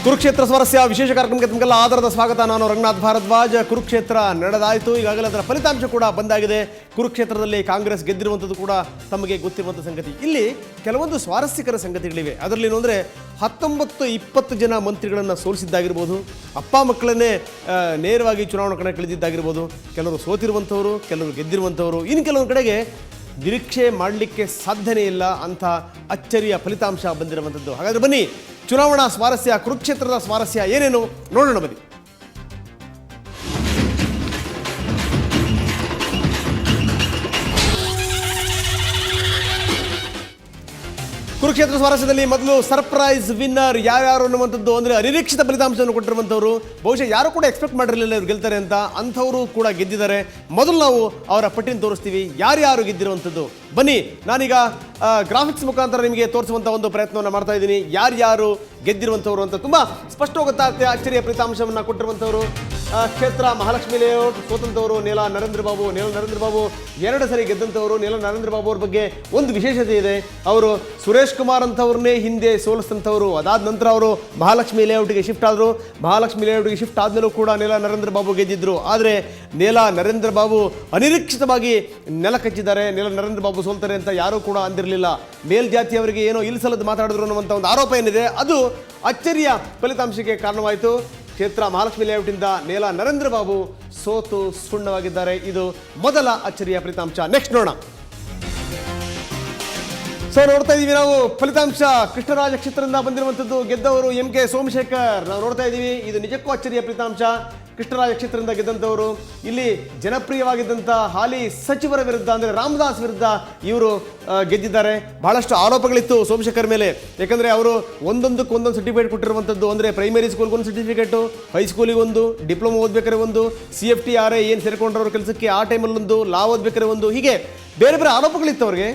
ಕುರುಕ್ಷೇತ್ರ ಸ್ವಾರಸ್ಯ ವಿಶೇಷ ಕಾರ್ಯಕ್ರಮಕ್ಕೆ ತಮಗೆಲ್ಲ ಆಧಾರದ ಸ್ವಾಗತ. ನಾನು ರಂಗನಾಥ್ ಭಾರದ್ವಾಜ್. ಕುರುಕ್ಷೇತ್ರ ನಡೆದಾಯಿತು, ಈಗಾಗಲೇ ಅದರ ಫಲಿತಾಂಶ ಕೂಡ ಬಂದಾಗಿದೆ. ಕುರುಕ್ಷೇತ್ರದಲ್ಲಿ ಕಾಂಗ್ರೆಸ್ ಗೆದ್ದಿರುವಂಥದ್ದು ಕೂಡ ತಮಗೆ ಗೊತ್ತಿರುವಂಥ ಸಂಗತಿ. ಇಲ್ಲಿ ಕೆಲವೊಂದು ಸ್ವಾರಸ್ಯಕರ ಸಂಗತಿಗಳಿವೆ. ಅದರಲ್ಲಿ ಏನು ಅಂದರೆ 19-20 ಜನ ಮಂತ್ರಿಗಳನ್ನು ಸೋಲಿಸಿದ್ದಾಗಿರ್ಬೋದು, ಅಪ್ಪ ಮಕ್ಕಳನ್ನೇ ನೇರವಾಗಿ ಚುನಾವಣಾ ಕಣಕ್ಕೆ ಇಳಿದಿದ್ದಾಗಿರ್ಬೋದು, ಕೆಲವರು ಸೋತಿರುವಂಥವರು, ಕೆಲವರು ಗೆದ್ದಿರುವಂಥವರು, ಇನ್ನು ಕೆಲವೊಂದು ಕಡೆಗೆ ನಿರೀಕ್ಷೆ ಮಾಡಲಿಕ್ಕೆ ಸಾಧ್ಯನೇ ಇಲ್ಲ ಅಂಥ ಅಚ್ಚರಿಯ ಫಲಿತಾಂಶ ಬಂದಿರುವಂಥದ್ದು. ಹಾಗಾದರೆ ಬನ್ನಿ, ಚುನಾವಣಾ ಸ್ವಾರಸ್ಯ, ಕುರುಕ್ಷೇತ್ರದ ಸ್ವಾರಸ್ಯ ಏನೇನು ನೋಡೋಣ ಬನ್ನಿ. ಕುರುಕ್ಷೇತ್ರ ಸ್ವಾರಸ್ಯದಲ್ಲಿ ಮೊದಲು ಸರ್ಪ್ರೈಸ್ ವಿನ್ನರ್ ಯಾರ್ಯಾರು ಅನ್ನುವಂಥದ್ದು, ಅಂದರೆ ಅನಿರೀಕ್ಷಿತ ಫಲಿತಾಂಶವನ್ನು ಕೊಟ್ಟಿರುವಂಥವ್ರು. ಬಹುಶಃ ಯಾರು ಕೂಡ ಎಕ್ಸ್ಪೆಕ್ಟ್ ಮಾಡಿರಲಿಲ್ಲ ಇವ್ರು ಗೆಲ್ತಾರೆ ಅಂತ, ಅಂಥವರು ಕೂಡ ಗೆದ್ದಿದ್ದಾರೆ. ಮೊದಲು ನಾವು ಅವರ ಪಟ್ಟಿನ ತೋರಿಸ್ತೀವಿ, ಯಾರ್ಯಾರು ಗೆದ್ದಿರುವಂಥದ್ದು. ಬನ್ನಿ, ನಾನೀಗ ಗ್ರಾಫಿಕ್ಸ್ ಮುಖಾಂತರ ನಿಮಗೆ ತೋರಿಸುವಂಥ ಒಂದು ಪ್ರಯತ್ನವನ್ನು ಮಾಡ್ತಾ ಇದ್ದೀನಿ. ಯಾರ್ಯಾರು ಗೆದ್ದಿರುವಂಥವ್ರು ಅಂತ ತುಂಬ ಸ್ಪಷ್ಟವಾಗಿ ಗೊತ್ತಾಗುತ್ತೆ. ಅಚ್ಚರಿಯ ಫಲಿತಾಂಶವನ್ನು ಕೊಟ್ಟಿರುವಂಥವ್ರು ಕ್ಷೇತ್ರ ಮಹಾಲಕ್ಷ್ಮಿ ಲೇಔಟ್ ಸೋತಂಥವರು ನೇಲಾ ನರೇಂದ್ರ ಬಾಬು. ನರೇಂದ್ರ ಬಾಬು 2 ಸರಿ ಗೆದ್ದಂಥವರು. ನರೇಂದ್ರ ಬಾಬು ಅವ್ರ ಬಗ್ಗೆ ಒಂದು ವಿಶೇಷತೆ ಇದೆ. ಅವರು ಸುರೇಶ್ ಕುಮಾರ್ ಅಂತವ್ರನ್ನೇ ಹಿಂದೆ ಸೋಲಿಸಿದಂಥವ್ರು. ಅದಾದ ನಂತರ ಅವರು ಮಹಾಲಕ್ಷ್ಮಿ ಲೇಔಟ್ಗೆ ಶಿಫ್ಟ್ ಆದರು. ಮಹಾಲಕ್ಷ್ಮಿ ಲೇಔಟ್ಗೆ ಶಿಫ್ಟ್ ಆದಮೇಲೂ ಕೂಡ ನೇಲಾ ನರೇಂದ್ರ ಬಾಬು ಗೆದ್ದಿದ್ರು. ಆದರೆ ನೇಲಾ ನರೇಂದ್ರ ಬಾಬು ಅನಿರೀಕ್ಷಿತವಾಗಿ ನೆಲ ಕಚ್ಚಿದ್ದಾರೆ. ನರೇಂದ್ರ ಬಾಬು ಸೋಲ್ತಾರೆ ಅಂತ ಯಾರೂ ಕೂಡ ಅಂದಿರಲಿಲ್ಲ. ಮೇಲ್ಜಾತಿಯವರಿಗೆ ಏನೋ ಇಲ್ಸಲದ್ದು ಮಾತಾಡಿದ್ರು ಅನ್ನುವಂಥ ಒಂದು ಆರೋಪ ಏನಿದೆ, ಅದು ಅಚ್ಚರಿಯ ಫಲಿತಾಂಶಕ್ಕೆ ಕಾರಣವಾಯಿತು. ಕ್ಷೇತ್ರ ಮಹಾಲಕ್ಷ್ಮಿ ಲೇಔಟಿಂದ ನೇಲಾ ನರೇಂದ್ರ ಬಾಬು ಸೋತು ಸುಣ್ಣವಾಗಿದ್ದಾರೆ. ಇದು ಮೊದಲ ಅಚ್ಚರಿಯ ಫಲಿತಾಂಶ. ನೆಕ್ಸ್ಟ್ ನೋಡೋಣ. ಸೊ ನೋಡ್ತಾ ಇದ್ದೀವಿ ನಾವು ಫಲಿತಾಂಶ. ಕೃಷ್ಣರಾಜ ಕ್ಷೇತ್ರದಿಂದ ಬಂದಿರುವಂಥದ್ದು ಗೆದ್ದವರು MK ಸೋಮಶೇಖರ್. ನಾವು ನೋಡ್ತಾ ಇದ್ದೀವಿ, ಇದು ನಿಜಕ್ಕೂ ಅಚ್ಚರಿಯ ಫಲಿತಾಂಶ. ಕೃಷ್ಣರಾಜ ಕ್ಷೇತ್ರದಿಂದ ಗೆದ್ದಂಥವರು. ಇಲ್ಲಿ ಜನಪ್ರಿಯವಾಗಿದ್ದಂಥ ಹಾಲಿ ಸಚಿವರ ವಿರುದ್ಧ, ಅಂದರೆ ರಾಮದಾಸ್ ವಿರುದ್ಧ ಇವರು ಗೆದ್ದಿದ್ದಾರೆ. ಬಹಳಷ್ಟು ಆರೋಪಗಳಿತ್ತು ಸೋಮಶೇಖರ್ ಮೇಲೆ. ಯಾಕಂದರೆ ಅವರು ಒಂದೊಂದಕ್ಕೆ ಒಂದೊಂದು ಸರ್ಟಿಫಿಕೇಟ್ ಕೊಟ್ಟಿರುವಂಥದ್ದು. ಅಂದರೆ ಪ್ರೈಮರಿ ಸ್ಕೂಲ್ಗೊಂದು ಸರ್ಟಿಫಿಕೇಟು, ಹೈಸ್ಕೂಲಿಗೆ ಒಂದು, ಡಿಪ್ಲೊಮಾ ಓದ್ಬೇಕಾದ್ರೆ ಒಂದು, CFT RA ಏನು ಸೇರಿಕೊಂಡ್ರವ್ರ ಕೆಲಸಕ್ಕೆ ಆ ಟೈಮಲ್ಲೊಂದು, ಲಾ ಓದ್ಬೇಕಾದ್ರೆ ಒಂದು, ಹೀಗೆ ಬೇರೆ ಬೇರೆ ಆರೋಪಗಳಿತ್ತು ಅವ್ರಿಗೆ.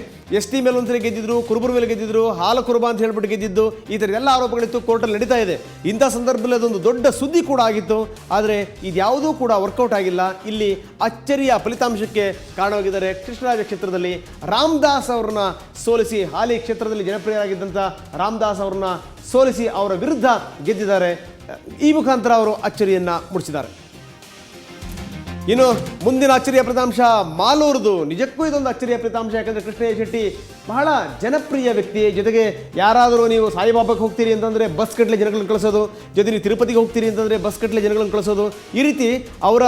ST ಮೇಲೆ ಒಂದ್ಸರಿ ಗೆದ್ದಿದ್ರು, ಕುರುಬರ ಮೇಲೆ ಗೆದ್ದಿದ್ರು, ಹಾಲ ಕುರುಬ ಅಂತ ಹೇಳ್ಬಿಟ್ಟು ಗೆದ್ದಿದ್ದು, ಈ ಥರ ಎಲ್ಲ ಆರೋಪಗಳಿತ್ತು, ಕೋರ್ಟಲ್ಲಿ ನಡೀತಾ ಇದೆ. ಇಂಥ ಸಂದರ್ಭದಲ್ಲಿ ಅದೊಂದು ದೊಡ್ಡ ಸುದ್ದಿ ಕೂಡ ಆಗಿತ್ತು. ಆದರೆ ಇದ್ಯಾವುದೂ ಕೂಡ ವರ್ಕೌಟ್ ಆಗಿಲ್ಲ. ಇಲ್ಲಿ ಅಚ್ಚರಿಯ ಫಲಿತಾಂಶಕ್ಕೆ ಕಾರಣವಾಗಿದ್ದಾರೆ. ಕೃಷ್ಣರಾಜ ಕ್ಷೇತ್ರದಲ್ಲಿ ರಾಮದಾಸ್ ಅವ್ರನ್ನ ಸೋಲಿಸಿ, ಹಾಲಿ ಕ್ಷೇತ್ರದಲ್ಲಿ ಜನಪ್ರಿಯರಾಗಿದ್ದಂಥ ರಾಮದಾಸ್ ಅವ್ರನ್ನ ಸೋಲಿಸಿ ಅವರ ವಿರುದ್ಧ ಗೆದ್ದಿದ್ದಾರೆ. ಈ ಮುಖಾಂತರ ಅವರು ಅಚ್ಚರಿಯನ್ನು ಮೂಡಿಸಿದ್ದಾರೆ. ಇನ್ನು ಮುಂದಿನ ಅಚ್ಚರಿಯ ಫಲಿತಾಂಶ ಮಾಲೂರ್ದು. ನಿಜಕ್ಕೂ ಇದೊಂದು ಅಚ್ಚರಿಯ ಫಲಿತಾಂಶ. ಯಾಕಂದರೆ ಕೃಷ್ಣಯ್ಯ ಶೆಟ್ಟಿ ಬಹಳ ಜನಪ್ರಿಯ ವ್ಯಕ್ತಿ. ಜೊತೆಗೆ ಯಾರಾದರೂ ನೀವು ಸಾಯಿಬಾಬಾಕ್ಕೆ ಹೋಗ್ತೀರಿ ಅಂತಂದರೆ ಬಸ್ ಕಟ್ಟಲೆ ಜನಗಳನ್ನು ಕಳಿಸೋದು, ಜೊತೆ ನೀವು ತಿರುಪತಿಗೆ ಹೋಗ್ತೀರಿ ಅಂತಂದರೆ ಬಸ್ ಕಟ್ಟಲೆ ಜನಗಳನ್ನು ಕಳಿಸೋದು, ಈ ರೀತಿ ಅವರ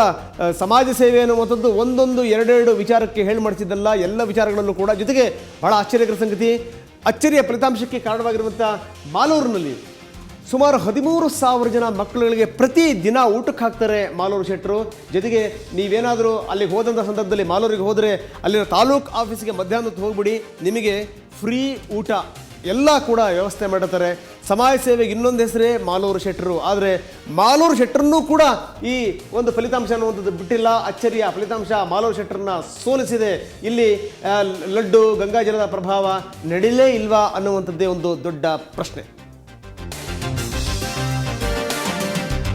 ಸಮಾಜ ಸೇವೆ ಅನ್ನುವಂಥದ್ದು ಒಂದೊಂದು 2 ವಿಚಾರಕ್ಕೆ ಹೇಳಿ ಮಾಡಿಸಿದ್ದಲ್ಲ, ಎಲ್ಲ ವಿಚಾರಗಳಲ್ಲೂ ಕೂಡ. ಜೊತೆಗೆ ಬಹಳ ಆಶ್ಚರ್ಯಕರ ಸಂಗತಿ, ಅಚ್ಚರಿಯ ಫಲಿತಾಂಶಕ್ಕೆ ಕಾರಣವಾಗಿರುವಂಥ ಮಾಲೂರಿನಲ್ಲಿ ಸುಮಾರು 13,000 ಜನ ಮಕ್ಕಳುಗಳಿಗೆ ಪ್ರತಿ ದಿನ ಊಟಕ್ಕೆ ಹಾಕ್ತಾರೆ ಮಾಲೂರು ಶೆಟ್ಟರು. ಜೊತೆಗೆ ನೀವೇನಾದರೂ ಅಲ್ಲಿಗೆ ಹೋದಂಥ ಸಂದರ್ಭದಲ್ಲಿ ಮಾಲೂರಿಗೆ ಹೋದರೆ ಅಲ್ಲಿನ ತಾಲೂಕು ಆಫೀಸಿಗೆ ಮಧ್ಯಾಹ್ನ ಹೊತ್ತು ಹೋಗ್ಬಿಡಿ, ನಿಮಗೆ ಫ್ರೀ ಊಟ ಎಲ್ಲ ಕೂಡ ವ್ಯವಸ್ಥೆ ಮಾಡಿರ್ತಾರೆ. ಸಮಾಜ ಸೇವೆಗೆ ಇನ್ನೊಂದು ಹೆಸರೇ ಮಾಲೂರು ಶೆಟ್ಟರು. ಆದರೆ ಮಾಲೂರು ಶೆಟ್ಟರನ್ನೂ ಕೂಡ ಈ ಒಂದು ಫಲಿತಾಂಶ ಅನ್ನುವಂಥದ್ದು ಬಿಟ್ಟಿಲ್ಲ. ಅಚ್ಚರಿಯ ಫಲಿತಾಂಶ ಮಾಲೂರು ಶೆಟ್ಟರನ್ನ ಸೋಲಿಸಿದೆ. ಇಲ್ಲಿ ಲಡ್ಡು ಗಂಗಾಜಲದ ಪ್ರಭಾವ ನಡೀಲೇ ಇಲ್ವಾ ಅನ್ನುವಂಥದ್ದೇ ಒಂದು ದೊಡ್ಡ ಪ್ರಶ್ನೆ.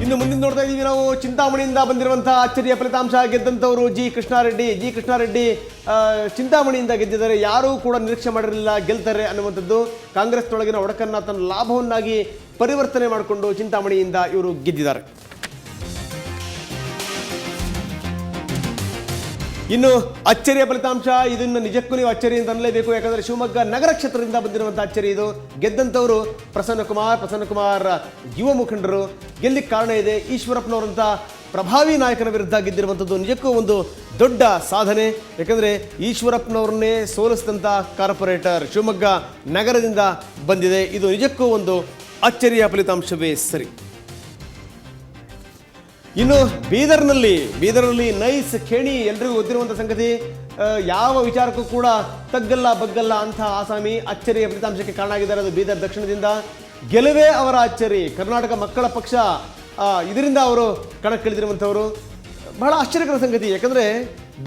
ಇನ್ನು ಮುಂದಿನ ನೋಡ್ತಾ ಇದ್ದೀವಿ ನಾವು, ಚಿಂತಾಮಣಿಯಿಂದ ಬಂದಿರುವಂತಹ ಅಚ್ಚರಿಯ ಫಲಿತಾಂಶ. ಗೆದ್ದಂಥವರು ಜಿ ಕೃಷ್ಣಾರೆಡ್ಡಿ ಚಿಂತಾಮಣಿಯಿಂದ ಗೆದ್ದಿದ್ದಾರೆ. ಯಾರೂ ಕೂಡ ನಿರೀಕ್ಷೆ ಮಾಡಿರಲಿಲ್ಲ ಗೆಲ್ತಾರೆ ಅನ್ನುವಂಥದ್ದು. ಕಾಂಗ್ರೆಸ್ನೊಳಗಿನ ಒಡಕನ್ನು ತನ್ನ ಲಾಭವನ್ನಾಗಿ ಪರಿವರ್ತನೆ ಮಾಡಿಕೊಂಡು ಚಿಂತಾಮಣಿಯಿಂದ ಇವರು ಗೆದ್ದಿದ್ದಾರೆ. ಇನ್ನು ಅಚ್ಚರಿಯ ಫಲಿತಾಂಶ, ಇದನ್ನು ನಿಜಕ್ಕೂ ನೀವು ಅಚ್ಚರಿ ಅಂತ ಅನ್ನಲೇಬೇಕು. ಯಾಕಂದರೆ ಶಿವಮೊಗ್ಗ ನಗರ ಕ್ಷೇತ್ರದಿಂದ ಬಂದಿರುವಂಥ ಅಚ್ಚರಿ ಇದು. ಗೆದ್ದಂಥವರು ಪ್ರಸನ್ನ ಕುಮಾರ್ ಯುವ ಮುಖಂಡರು. ಗೆಲ್ಲಿಕ್ಕೆ ಕಾರಣ ಇದೆ, ಈಶ್ವರಪ್ಪನವರಂಥ ಪ್ರಭಾವಿ ನಾಯಕನ ವಿರುದ್ಧ ಗೆದ್ದಿರುವಂಥದ್ದು ನಿಜಕ್ಕೂ ಒಂದು ದೊಡ್ಡ ಸಾಧನೆ. ಯಾಕಂದರೆ ಈಶ್ವರಪ್ಪನವ್ರನ್ನೇ ಸೋಲಿಸಿದಂಥ ಕಾರ್ಪೊರೇಟರ್ ಶಿವಮೊಗ್ಗ ನಗರದಿಂದ ಬಂದಿದೆ. ಇದು ನಿಜಕ್ಕೂ ಒಂದು ಅಚ್ಚರಿಯ ಫಲಿತಾಂಶವೇ ಸರಿ. ಇನ್ನು ಬೀದರ್ನಲ್ಲಿ ನೈಸ್ ಖೇಣಿ, ಎಲ್ರಿಗೂ ಗೊತ್ತಿರುವಂಥ ಸಂಗತಿ. ಯಾವ ವಿಚಾರಕ್ಕೂ ಕೂಡ ತಗ್ಗಲ್ಲ ಬಗ್ಗಲ್ಲ ಅಂಥ ಆಸಾಮಿ ಅಚ್ಚರಿಯ ಫಲಿತಾಂಶಕ್ಕೆ ಕಾರಣ ಆಗಿದ್ದಾರೆ. ಅದು ಬೀದರ್ ದಕ್ಷಿಣದಿಂದ. ಗೆಲುವೇ ಅವರ ಅಚ್ಚರಿ. ಕರ್ನಾಟಕ ಮಕ್ಕಳ ಪಕ್ಷ ಇದರಿಂದ ಅವರು ಕಣಕ್ಕಿಳಿದಿರುವಂಥವರು. ಬಹಳ ಆಶ್ಚರ್ಯಕರ ಸಂಗತಿ. ಯಾಕಂದರೆ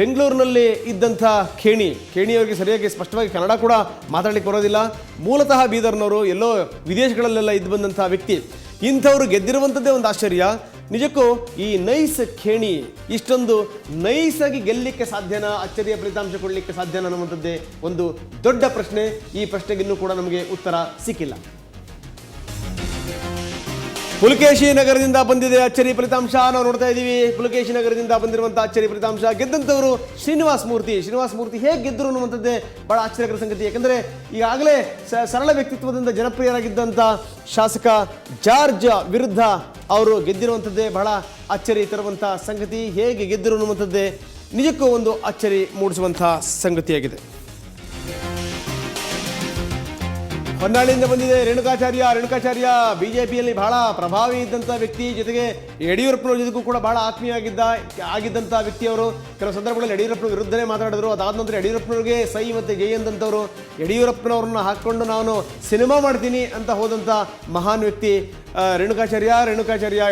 ಬೆಂಗಳೂರಿನಲ್ಲಿ ಇದ್ದಂಥ ಖೇಣಿಯವರಿಗೆ ಸರಿಯಾಗಿ ಸ್ಪಷ್ಟವಾಗಿ ಕನ್ನಡ ಕೂಡ ಮಾತಾಡಲಿಕ್ಕೆ ಬರೋದಿಲ್ಲ. ಮೂಲತಃ ಬೀದರ್ನವರು, ಎಲ್ಲೋ ವಿದೇಶಗಳಲ್ಲೆಲ್ಲ ಇದ್ದು ಬಂದಂಥ ವ್ಯಕ್ತಿ. ಇಂಥವ್ರು ಗೆದ್ದಿರುವಂಥದ್ದೇ ಒಂದು ಆಶ್ಚರ್ಯ. ನಿಜಕ್ಕೂ ಈ ನೈಸ್ ಖೇಣಿ ಇಷ್ಟೊಂದು ನೈಸಾಗಿ ಗೆಲ್ಲಲಿಕ್ಕೆ ಸಾಧ್ಯನಾ, ಅಚ್ಚರಿಯ ಫಲಿತಾಂಶ ಕೊಡಲಿಕ್ಕೆ ಸಾಧ್ಯನಾ ಅನ್ನುವಂಥದ್ದೇ ಒಂದು ದೊಡ್ಡ ಪ್ರಶ್ನೆ. ಈ ಪ್ರಶ್ನೆಗೆ ಇನ್ನೂ ಕೂಡ ನಮಗೆ ಉತ್ತರ ಸಿಕ್ಕಿಲ್ಲ. ಪುಲಕೇಶಿ ನಗರದಿಂದ ಬಂದಿದೆ ಅಚ್ಚರಿ ಫಲಿತಾಂಶ. ನಾವು ನೋಡ್ತಾ ಇದ್ದೀವಿ ಪುಲಕೇಶಿ ನಗರದಿಂದ ಬಂದಿರುವಂಥ ಅಚ್ಚರಿ ಫಲಿತಾಂಶ. ಗೆದ್ದಂಥವರು ಶ್ರೀನಿವಾಸ ಮೂರ್ತಿ ಹೇಗೆ ಗೆದ್ದರು ಅನ್ನುವಂಥದ್ದೇ ಬಹಳ ಆಶ್ಚರ್ಯಕರ ಸಂಗತಿ. ಯಾಕಂದರೆ ಈಗಾಗಲೇ ಸರಳ ವ್ಯಕ್ತಿತ್ವದಿಂದ ಜನಪ್ರಿಯರಾಗಿದ್ದಂಥ ಶಾಸಕ ಜಾರ್ಜ್ ವಿರುದ್ಧ ಅವರು ಗೆದ್ದಿರುವಂಥದ್ದೇ ಬಹಳ ಅಚ್ಚರಿ ತರುವಂಥ ಸಂಗತಿ. ಹೇಗೆ ಗೆದ್ದರು ಅನ್ನುವಂಥದ್ದೇ ನಿಜಕ್ಕೂ ಒಂದು ಅಚ್ಚರಿ ಮೂಡಿಸುವಂಥ ಸಂಗತಿಯಾಗಿದೆ. ಹೊನ್ನಾಳಿಯಿಂದ ಬಂದಿದೆ ರೇಣುಕಾಚಾರ್ಯ ಬಿಜೆಪಿಯಲ್ಲಿ ಬಹಳ ಪ್ರಭಾವಿ ಇದ್ದಂಥ ವ್ಯಕ್ತಿ, ಜೊತೆಗೆ ಯಡಿಯೂರಪ್ಪನವ್ರ ಜೊತೆಗೂ ಕೂಡ ಬಹಳ ಆತ್ಮೀಯ ಆಗಿದ್ದಂಥ ವ್ಯಕ್ತಿಯವರು. ಕೆಲವು ಸಂದರ್ಭಗಳಲ್ಲಿ ಯಡಿಯೂರಪ್ಪನ ವಿರುದ್ಧನೇ ಮಾತಾಡಿದ್ರು. ಅದಾದ ನಂತರ ಯಡಿಯೂರಪ್ಪನವ್ರಿಗೆ ಸೈ ಮತ್ತು ಜೈ ಅಂದಂಥವ್ರು. ಯಡಿಯೂರಪ್ಪನವ್ರನ್ನ ಹಾಕ್ಕೊಂಡು ನಾನು ಸಿನಿಮಾ ಮಾಡ್ತೀನಿ ಅಂತ ಹೋದಂಥ ಮಹಾನ್ ವ್ಯಕ್ತಿ ರೇಣುಕಾಚಾರ್ಯ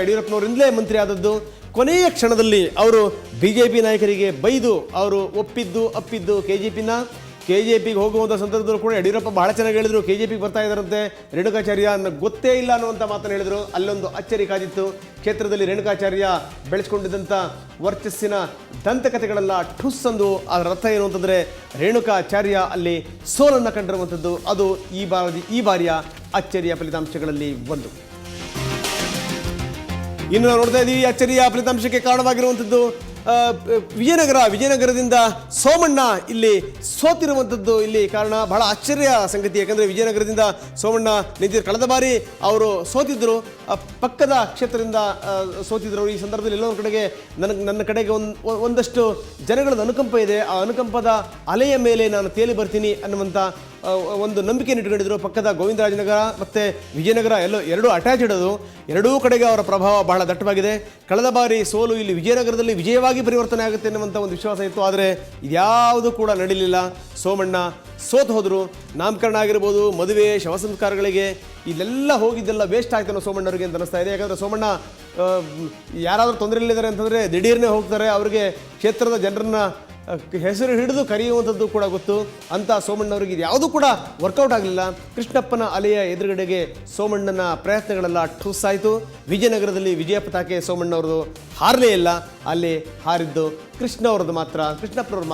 ಯಡಿಯೂರಪ್ಪನವರಿಂದಲೇ ಮಂತ್ರಿ ಆದದ್ದು. ಕೊನೆಯ ಕ್ಷಣದಲ್ಲಿ ಅವರು ಬಿಜೆಪಿ ನಾಯಕರಿಗೆ ಬೈದು ಅವರು ಅಪ್ಪಿದ್ದು ಕೆಜೆಪಿಗೆ ಹೋಗುವಂಥ ಸಂದರ್ಭದಲ್ಲೂ ಕೂಡ ಯಡಿಯೂರಪ್ಪ ಬಹಳ ಚೆನ್ನಾಗಿ ಹೇಳಿದರು. ಕೆಜೆಪಿಗೆ ಬರ್ತಾ ಇದ್ದಾರಂತೆ ರೇಣುಕಾಚಾರ್ಯ ಗೊತ್ತೇ ಇಲ್ಲ ಅನ್ನುವಂಥ ಮಾತನ್ನು ಹೇಳಿದರು. ಅಲ್ಲೊಂದು ಅಚ್ಚರಿ ಕಾದಿತ್ತು. ಕ್ಷೇತ್ರದಲ್ಲಿ ರೇಣುಕಾಚಾರ್ಯ ಬೆಳೆಸ್ಕೊಂಡಿದ್ದಂಥ ವರ್ಚಸ್ಸಿನ ದಂತಕಥೆಗಳೆಲ್ಲ ಠುಸ್ ಅಂದು. ಅದರ ಅರ್ಥ ಏನು ಅಂತಂದರೆ ರೇಣುಕಾಚಾರ್ಯ ಅಲ್ಲಿ ಸೋಲನ್ನು ಕಂಡಿರುವಂಥದ್ದು. ಅದು ಈ ಬಾರಿಯ ಅಚ್ಚರಿಯ ಫಲಿತಾಂಶಗಳಲ್ಲಿ ಒಂದು. ಇನ್ನು ನಾವು ನೋಡ್ತಾ ಇದ್ದೀವಿ ಅಚ್ಚರಿಯ ಫಲಿತಾಂಶಕ್ಕೆ ಕಾರಣವಾಗಿರುವಂಥದ್ದು ವಿಜಯನಗರದಿಂದ ಸೋಮಣ್ಣ ಇಲ್ಲಿ ಸೋತಿರುವಂಥದ್ದು ಇಲ್ಲಿ ಕಾರಣ. ಬಹಳ ಆಶ್ಚರ್ಯ ಸಂಗತಿ. ಯಾಕಂದರೆ ವಿಜಯನಗರದಿಂದ ಸೋಮಣ್ಣ ನಿಂತಿದ್ರು. ಕಳೆದ ಬಾರಿ ಅವರು ಸೋತಿದ್ದರು, ಪಕ್ಕದ ಕ್ಷೇತ್ರದಿಂದ ಸೋತಿದ್ರು. ಈ ಸಂದರ್ಭದಲ್ಲಿ ಎಲ್ಲೊಂದು ಕಡೆಗೆ ನನ್ನ ಕಡೆಗೆ ಒಂದಷ್ಟು ಜನಗಳದ್ದು ಅನುಕಂಪ ಇದೆ. ಆ ಅನುಕಂಪದ ಅಲೆಯ ಮೇಲೆ ನಾನು ತೇಲಿ ಬರ್ತೀನಿ ಅನ್ನುವಂಥ ಒಂದು ನಂಬಿಕೆಯನ್ನು ಇಟ್ಕೊಂಡಿದ್ರು. ಪಕ್ಕದ ಗೋವಿಂದರಾಜನಗರ ಮತ್ತು ವಿಜಯನಗರ ಎರಡೂ ಅಟ್ಯಾಚ್ಡ್. ಅದು ಎರಡೂ ಕಡೆಗೆ ಅವರ ಪ್ರಭಾವ ಬಹಳ ದಟ್ಟವಾಗಿದೆ. ಕಳೆದ ಬಾರಿ ಸೋಲು ಇಲ್ಲಿ ವಿಜಯನಗರದಲ್ಲಿ ವಿಜಯವಾಗಿ ಪರಿವರ್ತನೆ ಆಗುತ್ತೆ ಅನ್ನುವಂಥ ಒಂದು ವಿಶ್ವಾಸ ಇತ್ತು. ಆದರೆ ಇದ್ಯಾವುದು ಕೂಡ ನಡೀಲಿಲ್ಲ. ಸೋಮಣ್ಣ ಸೋತು ಹೋದರು. ನಾಮಕರಣ ಆಗಿರ್ಬೋದು, ಮದುವೆ, ಶವ ಸಂಸ್ಕಾರಗಳಿಗೆ ಇಲ್ಲೆಲ್ಲ ಹೋಗಿದ್ದೆಲ್ಲ ವೇಸ್ಟ್ ಆಯ್ತು ಅನ್ನೋ ಸೋಮಣ್ಣವ್ರಿಗೆ ಅಂತ ಅನಿಸ್ತಾ ಇದೆ. ಯಾಕಂದರೆ ಸೋಮಣ್ಣ ಯಾರಾದರೂ ತೊಂದರೆಯಲ್ಲಿದ್ದಾರೆ ಅಂತಂದರೆ ದಿಢೀರ್ನೇ ಹೋಗ್ತಾರೆ. ಅವರಿಗೆ ಕ್ಷೇತ್ರದ ಜನರನ್ನ ಹೆಸರು ಹಿಡಿದು ಕರೆಯುವಂಥದ್ದು ಕೂಡ ಗೊತ್ತು. ಅಂತ ಸೋಮಣ್ಣವ್ರಿಗೆ ಇದು ಯಾವುದೂ ಕೂಡ ವರ್ಕೌಟ್ ಆಗಲಿಲ್ಲ. ಕೃಷ್ಣಪ್ಪನ ಅಲೆಯ ಎದುರುಗಡೆಗೆ ಸೋಮಣ್ಣನ ಪ್ರಯತ್ನಗಳೆಲ್ಲ ಠುಸ್ ಆಯಿತು. ವಿಜಯನಗರದಲ್ಲಿ ವಿಜಯ ಪತಾಕೆ ಸೋಮಣ್ಣವ್ರದ್ದು ಹಾರಲೇ ಇಲ್ಲ. ಅಲ್ಲಿ ಹಾರಿದ್ದು ಕೃಷ್ಣಪ್ಪನವ್ರದ್ದು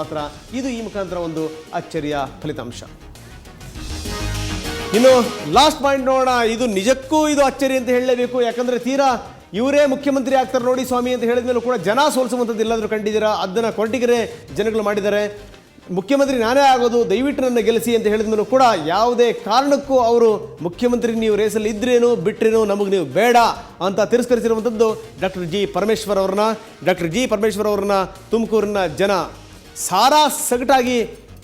ಮಾತ್ರ. ಇದು ಈ ಮುಖಾಂತರ ಒಂದು ಅಚ್ಚರಿಯ ಫಲಿತಾಂಶ. ಇನ್ನು ಲಾಸ್ಟ್ ಪಾಯಿಂಟ್ ನೋಡೋಣ. ಇದು ನಿಜಕ್ಕೂ ಇದು ಅಚ್ಚರಿ ಅಂತ ಹೇಳಲೇಬೇಕು. ಯಾಕಂದರೆ ತೀರಾ ಇವರೇ ಮುಖ್ಯಮಂತ್ರಿ ಆಗ್ತಾರೆ ನೋಡಿ ಸ್ವಾಮಿ ಅಂತ ಹೇಳಿದ ಮೇಲೂ ಕೂಡ ಜನ ಸೋಲಿಸುವಂಥದ್ದು ಎಲ್ಲಾದರೂ ಕಂಡಿದ್ದೀರಾ? ಅದನ್ನು ಕೊರಟಗೆರೆ ಜನಗಳು ಮಾಡಿದ್ದಾರೆ. ಮುಖ್ಯಮಂತ್ರಿ ನಾನೇ ಆಗೋದು, ದಯವಿಟ್ಟು ನನ್ನ ಗೆಲ್ಲಿಸಿ ಅಂತ ಹೇಳಿದ ಮೇಲೂ ಕೂಡ ಯಾವುದೇ ಕಾರಣಕ್ಕೂ ಅವರು ಮುಖ್ಯಮಂತ್ರಿ ನೀವು ರೇಸಲ್ಲಿ ಇದ್ರೇನು ಬಿಟ್ರೇನು ನಮಗೆ ನೀವು ಬೇಡ ಅಂತ ತಿರಸ್ಕರಿಸಿರುವಂಥದ್ದು ಡಾಕ್ಟರ್ ಜಿ ಪರಮೇಶ್ವರ್ ಅವ್ರನ್ನ ತುಮಕೂರಿನ ಜನ ಸಾರಾ ಸಗಟಾಗಿ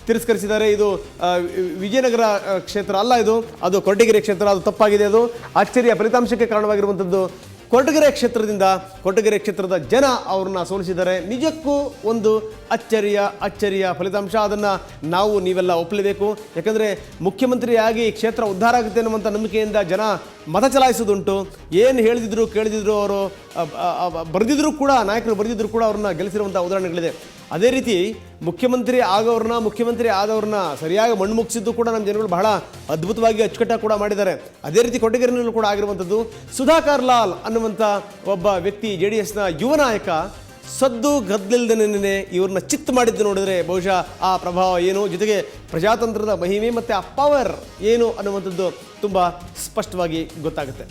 ತಿರಸ್ಕರಿಸಿದ್ದಾರೆ. ಇದು ವಿಜಯನಗರ ಕ್ಷೇತ್ರ ಅಲ್ಲ, ಅದು ಕೊರಟಗೆರೆ ಕ್ಷೇತ್ರ. ಅದು ತಪ್ಪಾಗಿದೆ. ಅದು ಅಚ್ಚರಿಯ ಫಲಿತಾಂಶಕ್ಕೆ ಕಾರಣವಾಗಿರುವಂಥದ್ದು ಕೊರಟಗೆರೆ ಕ್ಷೇತ್ರದ ಜನ ಅವ್ರನ್ನ ಸೋಲಿಸಿದ್ದಾರೆ. ನಿಜಕ್ಕೂ ಒಂದು ಅಚ್ಚರಿಯ ಫಲಿತಾಂಶ. ಅದನ್ನು ನೀವೆಲ್ಲ ಒಪ್ಪಲೇಬೇಕು. ಯಾಕಂದರೆ ಮುಖ್ಯಮಂತ್ರಿಯಾಗಿ ಕ್ಷೇತ್ರ ಉದ್ಧಾರ ಆಗುತ್ತೆ ಅನ್ನುವಂಥ ನಂಬಿಕೆಯಿಂದ ಜನ ಮತ ಚಲಾಯಿಸೋದುಂಟು. ಏನು ಹೇಳಿದ್ರು ಕೇಳಿದ್ರು, ಅವರು ಬರೆದಿದ್ರು ಕೂಡ, ನಾಯಕರು ಬರೆದಿದ್ರು ಕೂಡ ಅವ್ರನ್ನ ಗೆಲ್ಲಿಸಿರುವಂಥ ಉದಾಹರಣೆಗಳಿದೆ. ಅದೇ ರೀತಿ ಮುಖ್ಯಮಂತ್ರಿ ಆದವ್ರನ್ನ ಸರಿಯಾಗಿ ಮಣ್ಣು ಮುಗಿಸಿದ್ದು ಕೂಡ ನಮ್ಮ ಜನಗಳು ಬಹಳ ಅದ್ಭುತವಾಗಿ ಅಚ್ಚುಕಟ್ಟಾಗಿ ಕೂಡ ಮಾಡಿದ್ದಾರೆ. ಅದೇ ರೀತಿ ಕೊರಟಗೆರೆಯಲ್ಲೂ ಕೂಡ ಆಗಿರುವಂಥದ್ದು. ಸುಧಾಕರ್ ಲಾಲ್ ಅನ್ನುವಂಥ ಒಬ್ಬ ವ್ಯಕ್ತಿ, JDSನ ಯುವ ನಾಯಕ, ಸದ್ದು ಗದ್ದಲಿಲ್ಲದೇನೆ ಇವ್ರನ್ನ ಚಿತ್ತು ಮಾಡಿದ್ದು ನೋಡಿದ್ರೆ ಬಹುಶಃ ಆ ಪ್ರಭಾವ ಏನು, ಜೊತೆಗೆ ಪ್ರಜಾತಂತ್ರದ ಮಹಿಮೆ ಮತ್ತು ಆ ಪವರ್ ಏನು ಅನ್ನುವಂಥದ್ದು ತುಂಬ ಸ್ಪಷ್ಟವಾಗಿ ಗೊತ್ತಾಗುತ್ತೆ.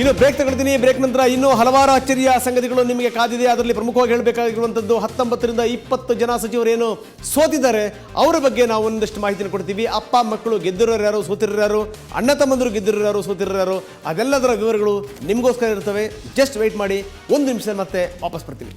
ಇನ್ನು ಬ್ರೇಕ್ ತಗೊಳ್ತೀನಿ. ಬ್ರೇಕ್ ನಂತರ ಇನ್ನೂ ಹಲವಾರು ಅಚ್ಚರಿಯ ಸಂಗತಿಗಳು ನಿಮಗೆ ಕಾದಿದೆ. ಅದರಲ್ಲಿ ಪ್ರಮುಖವಾಗಿ ಹೇಳಬೇಕಾಗಿರುವಂಥದ್ದು 19ರಿಂದ 20 ಜನ ಸಚಿವರೇನು ಸೋತಿದ್ದಾರೆ ಅವರ ಬಗ್ಗೆ ನಾವು ಒಂದಷ್ಟು ಮಾಹಿತಿಯನ್ನು ಕೊಡ್ತೀವಿ. ಅಪ್ಪ ಮಕ್ಕಳು ಗೆದ್ದಿರೋರು ಯಾರು, ಸೋತಿರೋರು ಯಾರು, ಅಣ್ಣ ತಮ್ಮಂದರು ಗೆದ್ದಿರೋರು ಯಾರು, ಸೋತಿರೋರು ಯಾರು, ಅದೆಲ್ಲದರ ವಿವರಗಳು ನಿಮಗೋಸ್ಕರ ಇರ್ತವೆ. ಜಸ್ಟ್ ವೆಯ್ಟ್ ಮಾಡಿ, 1 ನಿಮಿಷ ಮತ್ತೆ ವಾಪಸ್ ಬರ್ತೀವಿ.